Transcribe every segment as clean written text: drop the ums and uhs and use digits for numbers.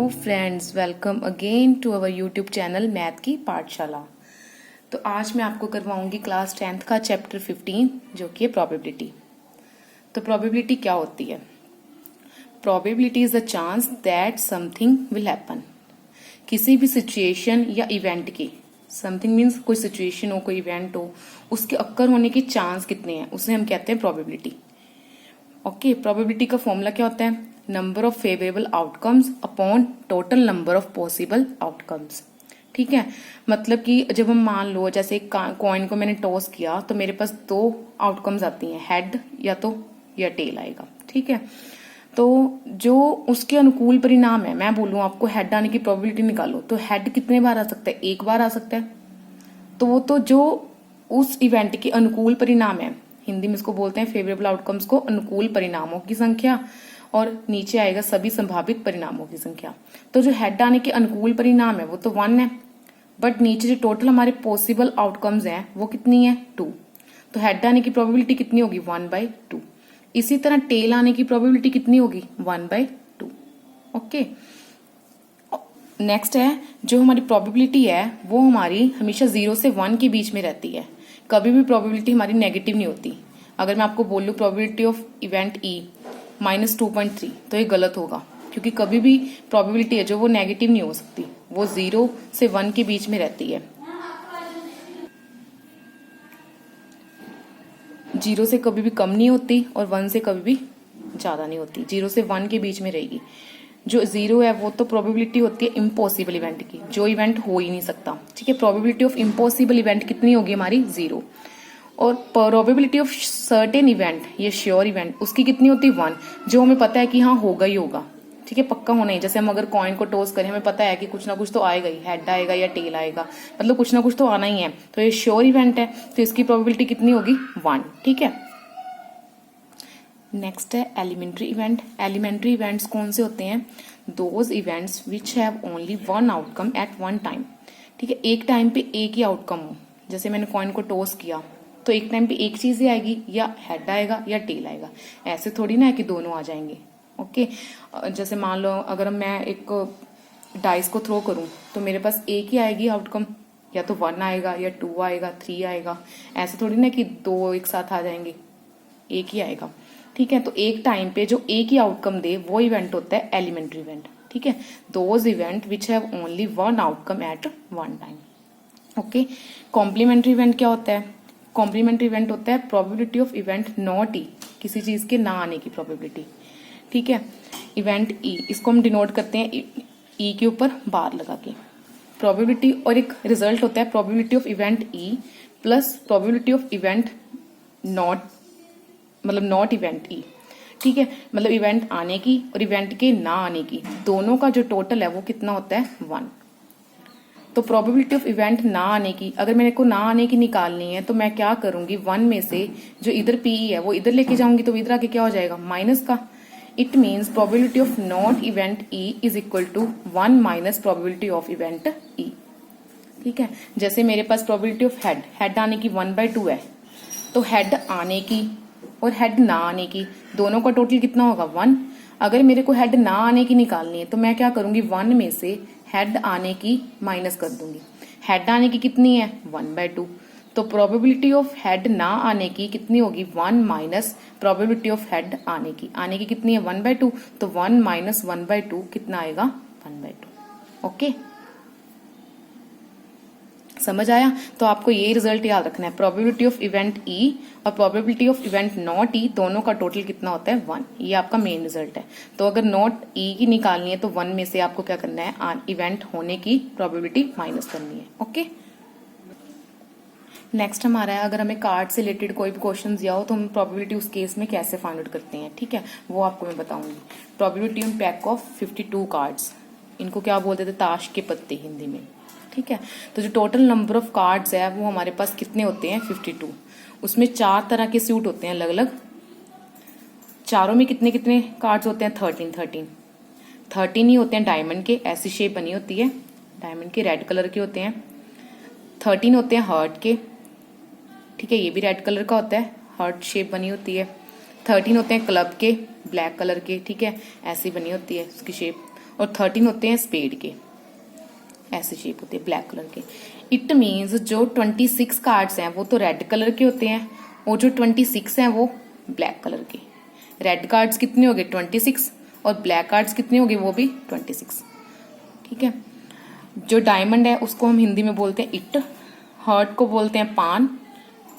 Hello friends, welcome again to our YouTube channel math की पाठशाला। तो आज मैं आपको करवाऊंगी क्लास 10th का चैप्टर 15 जो कि है प्रोबेबिलिटी। तो प्रोबेबिलिटी क्या होती है? Probability is the chance that something will happen. किसी भी सिचुएशन या इवेंट की, समथिंग मीन्स कोई सिचुएशन हो, कोई इवेंट हो, उसके अक्कर होने के चांस कितने हैं उसे हम कहते हैं प्रोबेबिलिटी। ओके, प्रोबेबिलिटी का फॉर्मूला क्या होता है? Number of favourable outcomes upon total number of possible outcomes. ठीक है, मतलब कि जब हम मान लो जैसे कॉइन को मैंने टॉस किया तो मेरे पास दो आउटकम्स आती हैं, हेड या टेल आएगा। ठीक है, तो जो उसके अनुकूल परिणाम है, मैं बोलूं आपको हेड आने की प्रोबेबिलिटी निकालो, तो हेड कितने बार आ सकता है? एक बार आ सकता है। तो वो तो जो उस इवेंट के अनुकूल परिणाम है, हिंदी में इसको बोलते हैं फेवरेबल आउटकम्स को, अनुकूल परिणामों की संख्या, और नीचे आएगा सभी संभावित परिणामों की संख्या। तो जो हेड आने के अनुकूल परिणाम है वो तो 1 है, बट नीचे जो टोटल हमारे पॉसिबल आउटकम्स हैं वो कितनी है? 2। तो हेड आने की प्रोबेबिलिटी कितनी होगी? 1/2। इसी तरह टेल आने की प्रोबेबिलिटी कितनी होगी? 1/2। ओके, नेक्स्ट है जो हमारी प्रोबेबिलिटी है वो हमारी हमेशा 0 से 1 के बीच में रहती है। कभी भी प्रोबेबिलिटी हमारी नेगेटिव नहीं होती। अगर मैं आपको बोलूं प्रोबेबिलिटी ऑफ इवेंट ई -2.3 तो ये गलत होगा, क्योंकि कभी भी प्रोबेबिलिटी है जो वो नेगेटिव नहीं हो सकती, वो 0 से 1 के बीच में रहती है। 0 से कभी भी कम नहीं होती और 1 से कभी भी ज्यादा नहीं होती, 0 से 1 के बीच में रहेगी। जो 0 है वो तो प्रोबेबिलिटी होती है इम्पॉसिबल इवेंट की, जो इवेंट हो ही नहीं सकता। ठीक है, प्रोबेबिलिटी ऑफ इम्पॉसिबल इवेंट कितनी होगी हमारी? 0। और प्रोबेबिलिटी ऑफ सर्टेन इवेंट, ये श्योर इवेंट, उसकी कितनी होती है? 1, जो हमें पता है कि हाँ होगा ही होगा। ठीक है, पक्का होना ही। जैसे हम अगर कॉइन को टॉस करें, हमें पता है कि कुछ ना कुछ तो आएगा ही, हेड आएगा या टेल आएगा, मतलब कुछ ना कुछ तो आना ही है। तो ये श्योर इवेंट है, तो इसकी प्रोबेबिलिटी कितनी होगी? 1। ठीक है, नेक्स्ट है एलिमेंट्री इवेंट। एलिमेंट्री इवेंट्स कौन से होते हैं? Those events which have only one outcome at one time. ठीक है, एक टाइम पे एक ही आउटकम हो। जैसे मैंने कॉइन को टॉस किया तो एक टाइम पे एक चीज ही आएगी, या हेड आएगा या टेल आएगा। ऐसे थोड़ी ना है कि दोनों आ जाएंगे। ओके, जैसे मान लो अगर मैं एक डाइस को थ्रो करूं तो मेरे पास एक ही आएगी आउटकम, या तो 1 आएगा या 2 आएगा, 3 आएगा। ऐसे थोड़ी ना कि दो एक साथ आ जाएंगे, एक ही आएगा। ठीक है, तो एक टाइम पे जो एक ही आउटकम दे वो इवेंट होता है एलिमेंट्री इवेंट। ठीक है, those event which have only one outcome at one time. Okay, complementary event क्या होता है? कॉम्प्लीमेंट्री इवेंट होता है probability of event not E, किसी चीज के ना आने की प्रोबेबिलिटी। ठीक है, इवेंट ई, इसको हम डिनोट करते हैं ई के ऊपर बार लगा के। प्रोबेबिलिटी, और एक रिजल्ट होता है probability of event E plus probability of event not, मतलब नॉट इवेंट ई। ठीक है, मतलब इवेंट आने की और इवेंट के ना आने की, दोनों का जो टोटल है वो कितना होता है? 1। तो प्रोबेबिलिटी ऑफ इवेंट ना आने की, अगर मेरे को ना आने की निकालनी है तो मैं क्या करूंगी? 1 में से जो इधर पीई है वो इधर लेके जाऊंगी, तो इधर आके क्या हो जाएगा? माइनस का। It means probability of not event E is equal to 1 minus probability of event E. ठीक है, जैसे मेरे पास प्रोबेबिलिटी ऑफ हेड आने की 1/2 है, तो हेड आने की और हेड ना आने की दोनों का टोटल कितना होगा? 1। अगर मेरे को हेड ना आने की निकालनी है तो मैं क्या करूंगी? 1 में से हेड आने की माइनस कर दूंगी। हेड आने की कितनी है? 1/2। तो प्रोबेबिलिटी ऑफ हेड ना आने की कितनी होगी? 1 माइनस प्रोबेबिलिटी ऑफ हेड आने की कितनी है? 1/2। तो 1 माइनस 1/2 कितना आएगा? 1/2। ओके, समझ आया? तो आपको ये रिजल्ट याद रखना है, प्रोबेबिलिटी ऑफ इवेंट ई और प्रोबेबिलिटी ऑफ इवेंट नॉट ई, दोनों का टोटल कितना होता है? 1। ये आपका मेन रिजल्ट है। तो अगर नॉट ई की निकालनी है तो 1 में से आपको क्या करना है? इवेंट होने की प्रोबेबिलिटी माइनस करनी है। ओके, नेक्स्ट हमारा है, अगर हमें कार्ड से रिलेटेड कोई भी क्वेश्चन दिया हो तो हम प्रोबेबिलिटी उस केस में कैसे फाइंड आउट करते हैं। ठीक है, वो आपको मैं बताऊंगी। Probability on pack of 52 cards, इनको क्या बोलते थे? ताश के पत्ते हिंदी में। ठीक है, तो जो टोटल नंबर ऑफ कार्ड्स है वो हमारे पास कितने होते हैं? 52। उसमें 4 तरह के सूट होते हैं अलग अलग। चारों में कितने कितने कार्ड्स होते हैं? 13 ही होते हैं डायमंड के, ऐसी शेप बनी होती है डायमंड के, रेड कलर के होते हैं। 13 होते हैं हार्ट के। ठीक है, ये भी रेड कलर का होता है, हार्ट शेप बनी होती है। 13 होते हैं क्लब के, ब्लैक कलर के। ठीक है, ऐसी बनी होती है उसकी शेप। और 13 होते हैं स्पेड के, ऐसे शेप होते हैं ब्लैक कलर के। इट मीन्स जो 26 कार्ड्स हैं वो तो रेड कलर के होते हैं और जो 26 हैं वो ब्लैक कलर के। रेड कार्ड्स कितने हो गए 26 और ब्लैक कार्ड्स कितने हो गए वो भी 26। ठीक है, जो डायमंड है उसको हम हिंदी में बोलते हैं इट, हार्ट को बोलते हैं पान,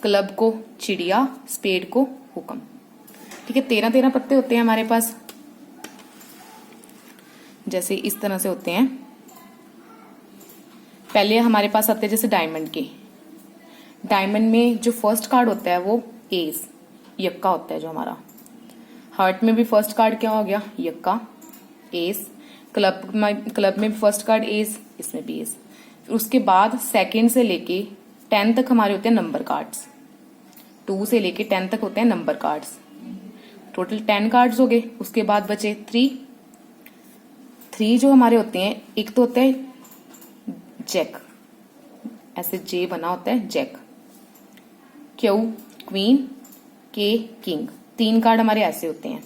क्लब को चिड़िया, स्पेड को हुक्म। ठीक है, 13-13 पत्ते होते हैं हमारे पास, जैसे इस तरह से होते हैं। पहले हमारे पास आते हैं जैसे डायमंड के। डायमंड में जो फर्स्ट कार्ड होता है वो एस, यक्का होता है जो हमारा। हार्ट में भी फर्स्ट कार्ड क्या हो गया यक्का, एस। क्लब में भी फर्स्ट कार्ड एस, इसमें भी एस। फिर उसके बाद सेकंड से लेके 10 तक हमारे होते हैं नंबर कार्ड्स, 2 से लेके 10 तक होते हैं नंबर कार्ड्स। टोटल 10 कार्ड्स हो गए। उसके बाद बचे 3 जो हमारे होते हैं, एक तो होता है जैक, ऐसे जे बना होता है जैक, क्यू क्वीन, के किंग। 3 कार्ड हमारे ऐसे होते हैं।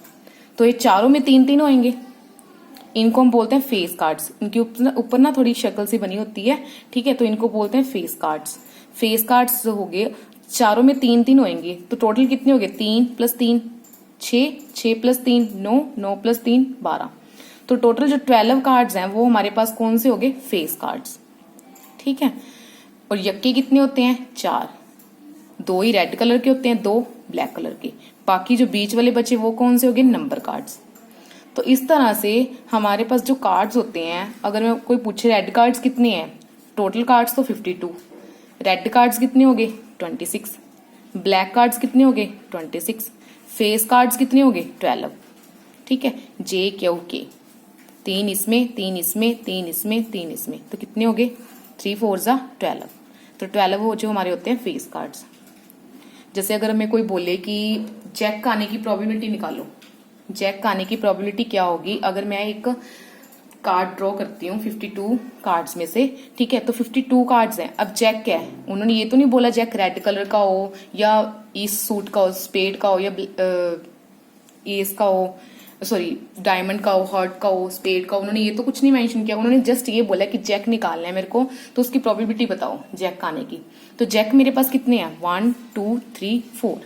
तो ये चारों में 3-3 होंगे, इनको हम बोलते हैं फेस कार्ड्स। इनके ऊपर ना थोड़ी शक्ल सी बनी होती है, ठीक है, तो इनको बोलते हैं फेस कार्ड्स। फेस कार्ड्स हो गए, चारों में 3-3 होंगे। तो टोटल कितने हो गए 3 + 3 6, 6 + 3 9, 9 + 3 12। तो टोटल जो 12 कार्ड्स हैं वो हमारे पास कौन से हो गए फेस कार्ड्स। ठीक है, और यक्के कितने होते हैं 4, 2 ही रेड कलर के होते हैं, 2 ब्लैक कलर के। बाकी जो बीच वाले बचे वो कौन से हो गए नंबर कार्ड्स। तो इस तरह से हमारे पास जो कार्ड्स होते हैं, अगर मैं कोई पूछे रेड कार्ड्स कितने हैं, टोटल कार्ड्स तो 52, रेड कार्ड्स कितने हो गए 26, ब्लैक कार्ड्स कितने हो गए 26, फेस कार्ड्स कितने हो गए 12। ठीक है, जे क्यू के, 3 इसमें 3 इसमें 3 इसमें 3 इसमें, तो कितने हो गए 3 4 = 12। तो 12 वो जो हमारे होते हैं फेस कार्ड्स। जैसे अगर हमें कोई बोले कि जैक आने की प्रोबेबिलिटी निकालो, जैक आने की प्रोबेबिलिटी क्या होगी। अगर मैं एक कार्ड ड्रॉ करती हूँ 52 कार्ड्स में से, ठीक है, तो 52 कार्ड्स हैं। अब जैक क्या है, उन्होंने ये तो नहीं बोला जैक रेड कलर का हो या इस सूट का हो, स्पेड का हो या एस का हो, सॉरी डायमंड का हो, हार्ट का हो, स्पेड का हो। उन्होंने ये तो कुछ नहीं मेंशन किया, उन्होंने जस्ट ये बोला कि जैक निकालना है मेरे को, तो उसकी प्रोबेबिलिटी बताओ जैक आने की। तो जैक मेरे पास कितने हैं 1 2 3 4।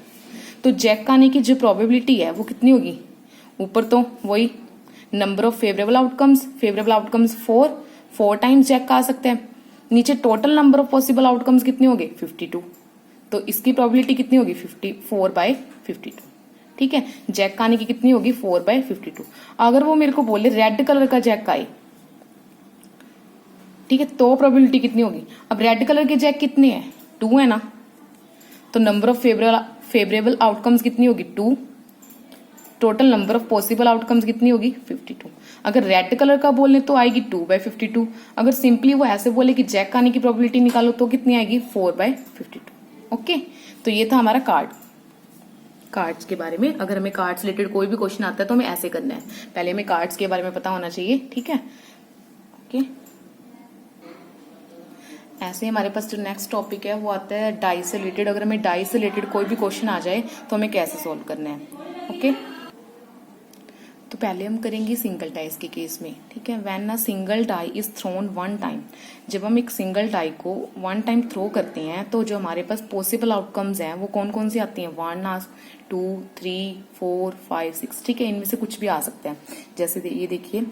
तो जैक आने की जो प्रोबेबिलिटी है वो कितनी होगी, ऊपर तो वही number of favourable outcomes, 4 times jack का आ सकता है। नीचे total number of possible outcomes कितने होंगे 52। तो इसकी प्रोबेबिलिटी कितनी होगी 4/52। ठीक है, जैक आने की कितनी होगी 4/52। अगर वो मेरे को बोले रेड कलर का जैक आए, ठीक है, तो प्रोबेबिलिटी कितनी होगी। अब रेड कलर के जैक कितने हैं 2 है ना, तो नंबर ऑफ फेवरेबल आउटकम्स कितनी होगी 2, total number of possible outcomes कितनी होगी 52। अगर रेड कलर का बोले तो आएगी 2/52। अगर सिंपली वो ऐसे बोले कि जैक आने की प्रोबेबिलिटी निकालो तो कितनी आएगी 4/52। ओके, तो ये था हमारा कार्ड्स के बारे में। अगर हमें कार्ड्स रिलेटेड कोई भी क्वेश्चन आता है तो हमें ऐसे करना है, पहले हमें कार्ड्स के बारे में पता होना चाहिए। ठीक है, ओके। ऐसे हमारे पास जो नेक्स्ट टॉपिक है वो आता है डाइस से रिलेटेड। अगर हमें डाइस से रिलेटेड कोई भी क्वेश्चन आ जाए तो हमें कैसे सॉल्व करना है। ओके, तो पहले हम करेंगे सिंगल डाइस के केस में। ठीक है, when a single die is thrown 1 time, जब हम एक सिंगल डाई को 1 टाइम थ्रो करते हैं तो जो हमारे पास पॉसिबल आउटकम्स हैं वो कौन कौन सी आती हैं 1 2 3 4 5 6। ठीक है, इनमें से कुछ भी आ सकता है। जैसे ये देखिए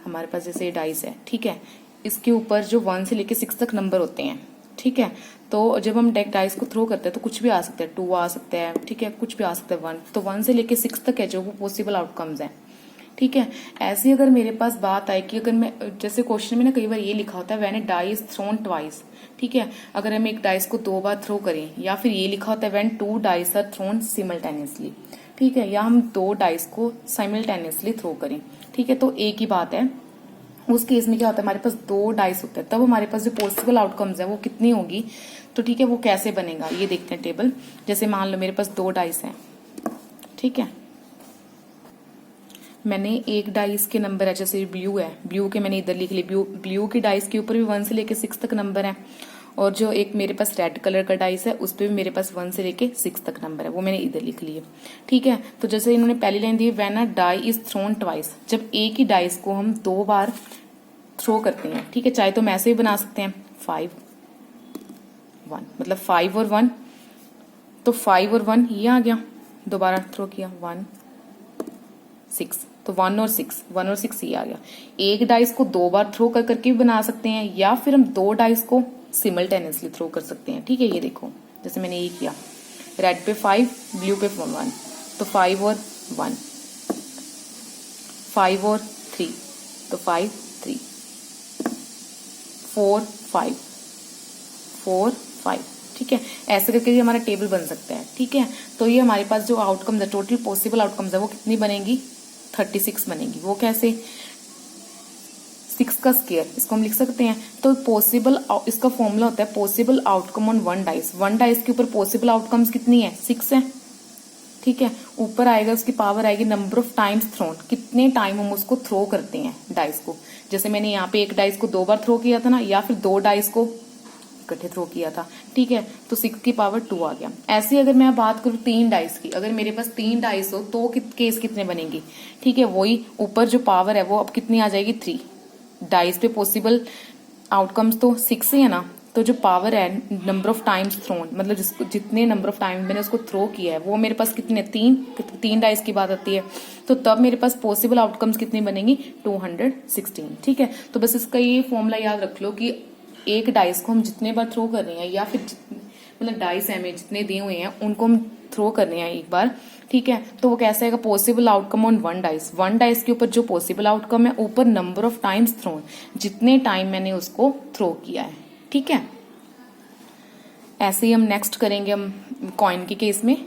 हमारे पास जैसे ये डाइस है, ठीक है, इसके ऊपर जो 1 से लेके 6 तक नंबर होते हैं। ठीक है, तो जब हम डाइस को थ्रो करते हैं तो कुछ भी आ सकता है, 2 आ सकता है, ठीक है, कुछ भी आ सकता है 1। तो 1 से लेके 6 तक है जो वो पॉसिबल आउटकम्स है। ठीक है, ऐसे अगर मेरे पास बात आए कि अगर मैं जैसे क्वेश्चन में ना कई बार ये लिखा होता है when a die is thrown twice. ठीक है, अगर हम एक डाइस को 2 बार थ्रो करें, या फिर ये लिखा होता है when 2 dice are thrown simultaneously. ठीक है, या हम 2 डाइस को साइमल्टेनियसली थ्रो करें। ठीक है, तो एक ही बात है। उस केस में क्या होता है, हमारे पास 2 डाइस होते हैं, तब हमारे पास जो पॉसिबल आउटकम्स है वो कितनी होगी। तो ठीक है, वो कैसे बनेगा ये देखते हैं टेबल। जैसे मान लो मेरे पास 2 डाइस हैं, ठीक है, मैंने एक डाइस के नंबर है, जैसे ब्लू है, ब्लू के मैंने इधर लिख ली, ब्लू की डाइस के ऊपर भी 1 से लेके 6 तक नंबर है, और जो एक मेरे पास रेड कलर का डाइस है उस पर भी मेरे पास 1 से लेके 6 तक नंबर है, वो मैंने इधर लिख लिए। ठीक है, तो जैसे इन्होंने पहली लाइन दी है, when a die is thrown twice, जब एक ही डाइस को हम 2 बार थ्रो करते हैं। ठीक है, चाहे तो हम ऐसे भी बना सकते हैं 5 1, मतलब 5 और 1, तो 5 और 1 ये आ गया, दोबारा थ्रो किया 1 6, तो 1 और 6 ये आ गया। एक डाइस को 2 बार थ्रो कर करके भी बना सकते हैं, या फिर हम 2 डाइस को सिमल्टेनियसली थ्रो कर सकते हैं। ठीक है, ये देखो जैसे मैंने ये किया, रेड पे 5 ब्लू पे 1, तो 5 और 1, 5 और 3, तो 5 3, 4 5 4 5। ठीक है, ऐसे करके ये हमारा टेबल बन सकता है। ठीक है, तो ये हमारे पास जो आउटकम्स है, टोटल पॉसिबल आउटकम्स है, वो कितनी बनेगी 36 बनेगी। वो कैसे, 6 का स्क्वायर, इसको हम लिख सकते हैं। तो पॉसिबल, इसका फॉर्मूला होता है possible outcome on one dice. One dice के ऊपर पॉसिबल आउटकम्स कितनी है, 6 है। ठीक है, ऊपर आएगा उसकी पावर आएगी नंबर ऑफ टाइम्स थ्रोन, कितने टाइम हम उसको थ्रो करते हैं डाइस को। जैसे मैंने यहाँ पे एक डाइस को 2 बार थ्रो किया था ना, या फिर 2 डाइस को इकट्ठे थ्रो किया था। ठीक है, तो 6 की पावर 2 आ गया। ऐसे अगर मैं बात करूं 3 डाइस की, अगर मेरे पास 3 डाइस हो तो केस कितने बनेंगे। ठीक है, वही ऊपर जो पावर है वो अब कितनी आ जाएगी 3। डाइस पे पॉसिबल आउटकम्स तो 6 ही है ना, तो जो पावर है नंबर ऑफ टाइम्स थ्रोन, मतलब जिसको जितने नंबर ऑफ टाइम मैंने उसको थ्रो किया है वो मेरे पास कितने, 3 डाइस की बात आती है। तो तब मेरे पास पॉसिबल आउटकम्स कितनी बनेंगी, 216। ठीक है, तो बस इसका ये फॉर्मूला याद रख लो कि एक डाइस को हम जितने बार थ्रो कर रहे हैं, या फिर मतलब डाइस हमें जितने दिए हुए हैं उनको हम थ्रो कर रहे हैं एक बार। ठीक है, तो वो कैसे आएगा, possible outcome on one dice. One dice के ऊपर जो पॉसिबल आउटकम है, ऊपर नंबर ऑफ टाइम्स थ्रोन, जितने टाइम मैंने उसको थ्रो किया है। ठीक है, ऐसे ही हम नेक्स्ट करेंगे हम कॉइन के केस में।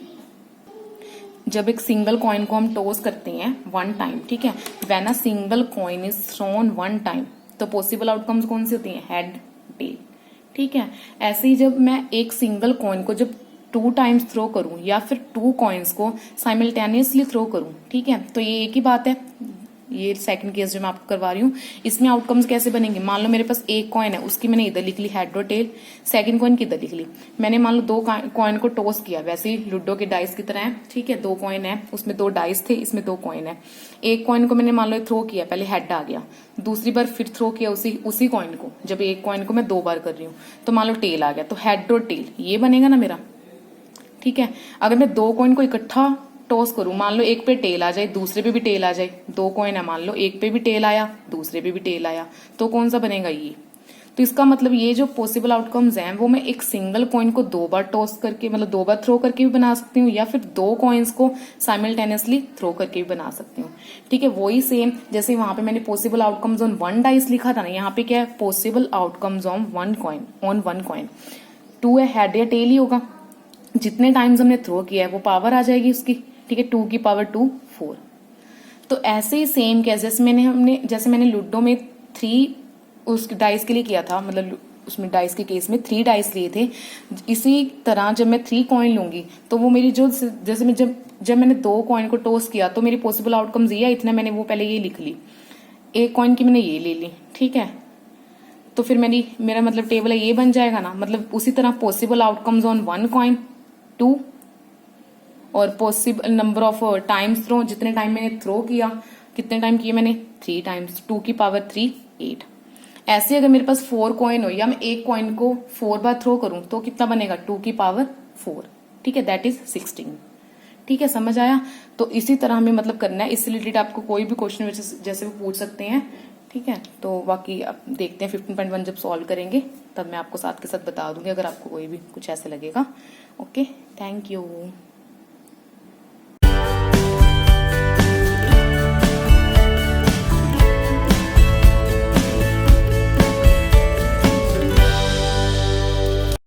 जब एक सिंगल कॉइन को हम टॉस करते हैं 1 टाइम, ठीक है, when a single coin is thrown 1 time, तो पॉसिबल आउटकम्स कौन सी होती हैं, हेड टेल। ठीक है, ऐसे ही जब मैं एक सिंगल कॉइन को जब 2 टाइम्स थ्रो करूं, या फिर 2 कॉइन्स को साइमल्टेनियसली थ्रो करूं, ठीक है, तो ये एक ही बात है। ये सेकंड केस जो मैं आपको करवा रही हूँ, इसमें आउटकम्स कैसे बनेंगे। मान लो मेरे पास एक कॉइन है, उसकी मैंने इधर लिख ली हेड और टेल, सेकंड कॉइन की इधर लिख ली। मैंने मान लो 2 कॉइन को टॉस किया, वैसे ही लूडो के डाइस की तरह है। ठीक है, 2 कॉइन है, उसमें 2 डाइस थे, इसमें 2 कॉइन है। एक कॉइन को मैंने मान लो थ्रो किया, पहले हेड आ गया, दूसरी बार फिर थ्रो किया उसी कॉइन को। जब एक कॉइन को मैं 2 बार कर रही हूँ तो मान लो टेल आ गया, तो हेड और टेल ये बनेगा ना मेरा। ठीक है, अगर मैं 2 कॉइन को इकट्ठा टॉस करूं, मान लो एक पे टेल आ जाए, दूसरे पे भी टेल आ जाए, 2 कॉइन है, मान लो एक पे भी टेल आया, दूसरे पे भी टेल आया, तो कौन सा बनेगा, ये। तो इसका मतलब ये जो पॉसिबल आउटकम्स हैं वो मैं एक सिंगल कॉइन को 2 बार टॉस करके, मतलब 2 बार थ्रो करके भी बना सकती हूँ, या फिर 2 कॉइन्स को साइमल्टेनियसली थ्रो करके भी बना सकती हूँ। ठीक है, वही सेम जैसे वहां पे मैंने पॉसिबल आउटकम्स ऑन 1 डाइस लिखा था ना, यहाँ पे क्या है, पॉसिबल आउटकम्स ऑन 1 कॉइन। 2 है, हेड या टेल ही होगा। जितने टाइम्स हमने थ्रो किया है वो पावर आ जाएगी उसकी। ठीक है, 2 की पावर 2 4। तो ऐसे ही सेम कैसे जैसे मैंने लूडो में 3 उस डाइस के लिए किया था, मतलब उसमें डाइस के केस में 3 डाइस लिए थे, इसी तरह जब मैं 3 कॉइन लूंगी तो वो मेरी जो, जैसे मैं जब मैंने 2 कॉइन को टॉस किया तो मेरी पॉसिबल आउटकम्स ये, इतना मैंने वो पहले ये लिख ली, एक कॉइन की मैंने ये ले ली। ठीक है, तो फिर मेरा मतलब टेबल ये बन जाएगा ना। मतलब उसी तरह पॉसिबल आउटकम्स ऑन 1 कॉइन 2, और possible number of times throw, जितने टाइम मैंने थ्रो किया, कितने टाइम किए मैंने, 3 टाइम्स, 2 की पावर 3 8। ऐसे अगर मेरे पास 4 कॉइन हो, या मैं एक कॉइन को 4 बार थ्रो करूं तो कितना बनेगा, 2 की पावर 4। ठीक है, दैट इज 16। ठीक है, समझ आया। तो इसी तरह हमें मतलब करना है, इससे रिलेटेड आपको कोई भी क्वेश्चन जैसे वो पूछ सकते हैं। ठीक है, तो बाकी आप देखते हैं 15.1 जब सॉल्व करेंगे तब मैं आपको साथ के साथ बता दूंगी, अगर आपको कोई भी कुछ ऐसे लगेगा। Okay, thank you.